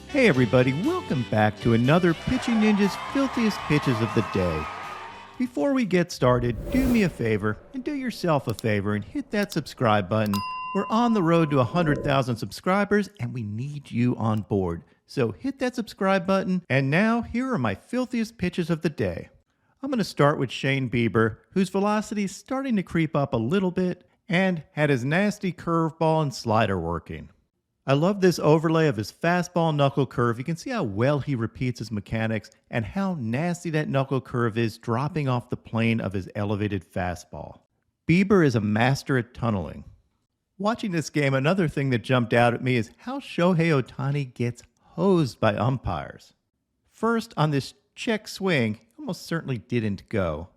Hey everybody, welcome back to another Pitching Ninja's Filthiest Pitches of the Day. Before we get started, do me a favor and do yourself a favor and hit that subscribe button. We're on the road to 100,000 subscribers and we need you on board. So hit that subscribe button. And now here are my filthiest pitches of the day. I'm going to start with Shane Bieber, whose velocity is starting to creep up a little bit and had his nasty curveball and slider working. I love this overlay of his fastball knuckle curve. You can see how well he repeats his mechanics and how nasty that knuckle curve is dropping off the plane of his elevated fastball. Bieber is a master at tunneling. Watching this game, another thing that jumped out at me is how Shohei Ohtani gets hosed by umpires. First, on this check swing, almost certainly didn't go.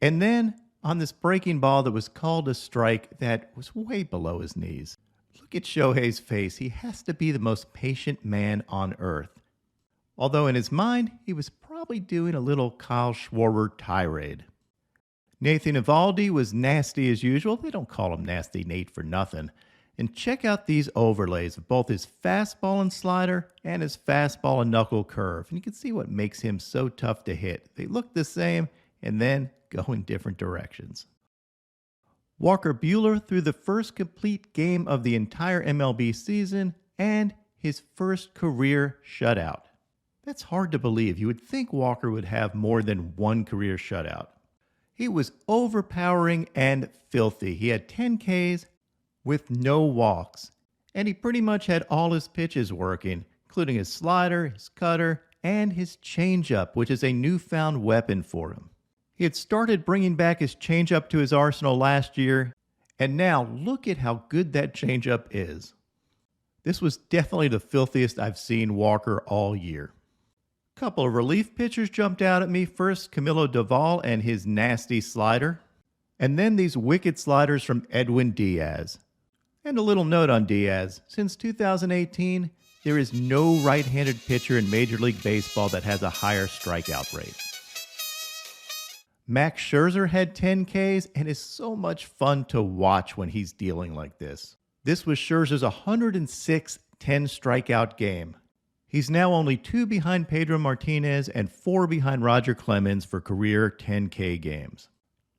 And then on this breaking ball that was called a strike that was way below his knees. Look at Shohei's face. He has to be the most patient man on earth. Although in his mind, he was probably doing a little Kyle Schwarber tirade. Nathan Eovaldi was nasty as usual. They don't call him Nasty Nate for nothing. And check out these overlays of both his fastball and slider and his fastball and knuckle curve. And you can see what makes him so tough to hit. They look the same and then go in different directions. Walker Buehler threw the first complete game of the entire MLB season and his first career shutout. That's hard to believe. You would think Walker would have more than one career shutout. He was overpowering and filthy. He had 10 Ks with no walks, and he pretty much had all his pitches working, including his slider, his cutter, and his changeup, which is a newfound weapon for him. He had started bringing back his changeup to his arsenal last year, and now look at how good that changeup is. This was definitely the filthiest I've seen Walker all year. A couple of relief pitchers jumped out at me. First, Camilo Doval and his nasty slider, and then these wicked sliders from Edwin Diaz. And a little note on Diaz. Since 2018, there is no right-handed pitcher in Major League Baseball that has a higher strikeout rate. Max Scherzer had 10 Ks and is so much fun to watch when he's dealing like this. This was Scherzer's 106th 10-strikeout game. He's now only 2 behind Pedro Martinez and 4 behind Roger Clemens for career 10K games.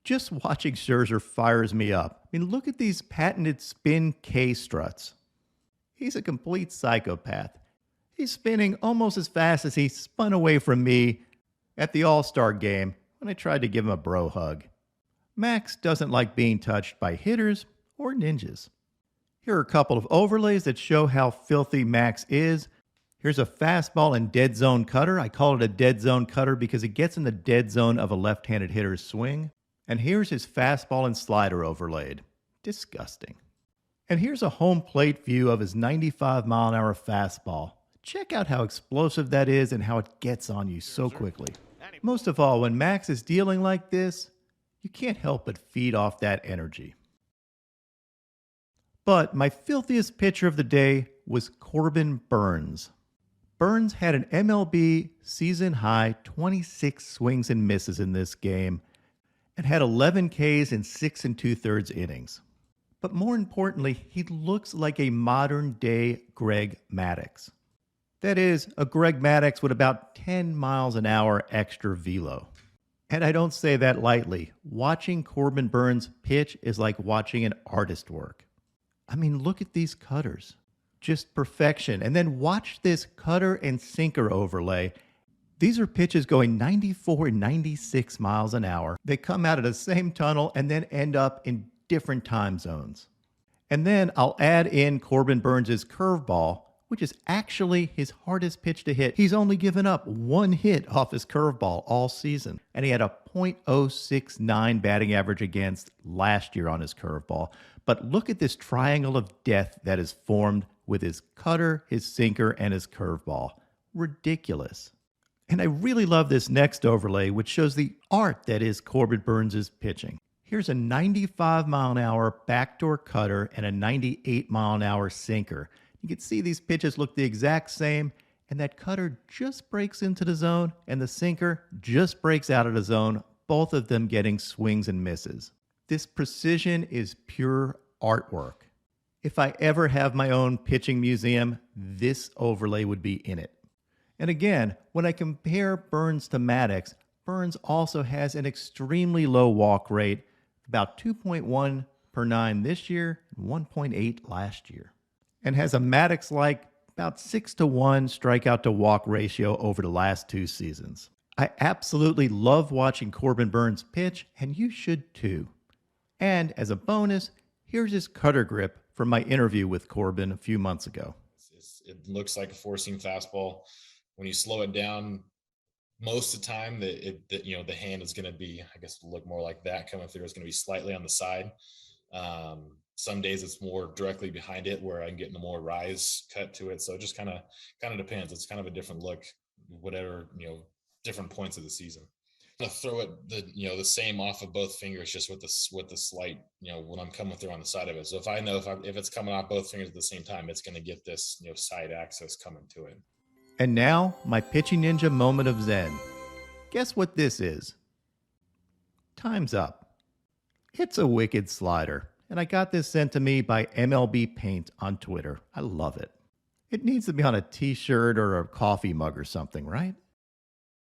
Just watching Scherzer fires me up. I mean, look at these patented spin K struts. He's a complete psychopath. He's spinning almost as fast as he spun away from me at the All-Star game when I tried to give him a bro hug. Max doesn't like being touched by hitters or ninjas. Here are a couple of overlays that show how filthy Max is. Here's a fastball and dead zone cutter. I call it a dead zone cutter because it gets in the dead zone of a left-handed hitter's swing. And here's his fastball and slider overlaid. Disgusting. And here's a home plate view of his 95-mile-an-hour fastball. Check out how explosive that is and how it gets on you so quickly. Most of all, when Max is dealing like this, you can't help but feed off that energy. But my filthiest pitcher of the day was Corbin Burnes. Burnes had an MLB season-high 26 swings and misses in this game and had 11 Ks in 6 2/3 innings. But more importantly, he looks like a modern-day Greg Maddux. That is, a Greg Maddux with about 10 miles an hour extra velo. And I don't say that lightly. Watching Corbin Burnes pitch is like watching an artist work. I mean, look at these cutters. Just perfection. And then watch this cutter and sinker overlay. These are pitches going 94 and 96 miles an hour. They come out of the same tunnel and then end up in different time zones. And then I'll add in Corbin Burnes' curveball, which is actually his hardest pitch to hit. He's only given up 1 hit off his curveball all season, and he had a .069 batting average against last year on his curveball. But look at this triangle of death that is formed with his cutter, his sinker, and his curveball. Ridiculous. And I really love this next overlay, which shows the art that is Corbin Burnes' pitching. Here's a 95-mile-an-hour backdoor cutter and a 98-mile-an-hour sinker. You can see these pitches look the exact same, and that cutter just breaks into the zone, and the sinker just breaks out of the zone, both of them getting swings and misses. This precision is pure artwork. If I ever have my own pitching museum, this overlay would be in it. And again, when I compare Burnes to Maddux, Burnes also has an extremely low walk rate, about 2.1 per 9 this year and 1.8 last year, and has a Maddux-like about 6-to-1 strikeout to walk ratio over the last 2 seasons. I absolutely love watching Corbin Burnes pitch, and you should too. And as a bonus, here's his cutter grip from my interview with Corbin a few months ago. It looks like a four-seam fastball. When you slow it down, most of the time the hand is going to be, I guess, look more like that coming through. It's going to be slightly on the side. Some days it's more directly behind it where I'm getting a more rise cut to it. So it just kind of depends. It's kind of a different look, whatever, different points of the season. I'm gonna throw it the same off of both fingers, just with the slight, when I'm coming through on the side of it. So if I know if it's coming off both fingers at the same time, it's going to get this side access coming to it. And now my pitching ninja moment of zen. Guess what this is? Time's up. It's a wicked slider, and I got this sent to me by MLB Paint on Twitter. I love it. It needs to be on a t-shirt or a coffee mug or something, right?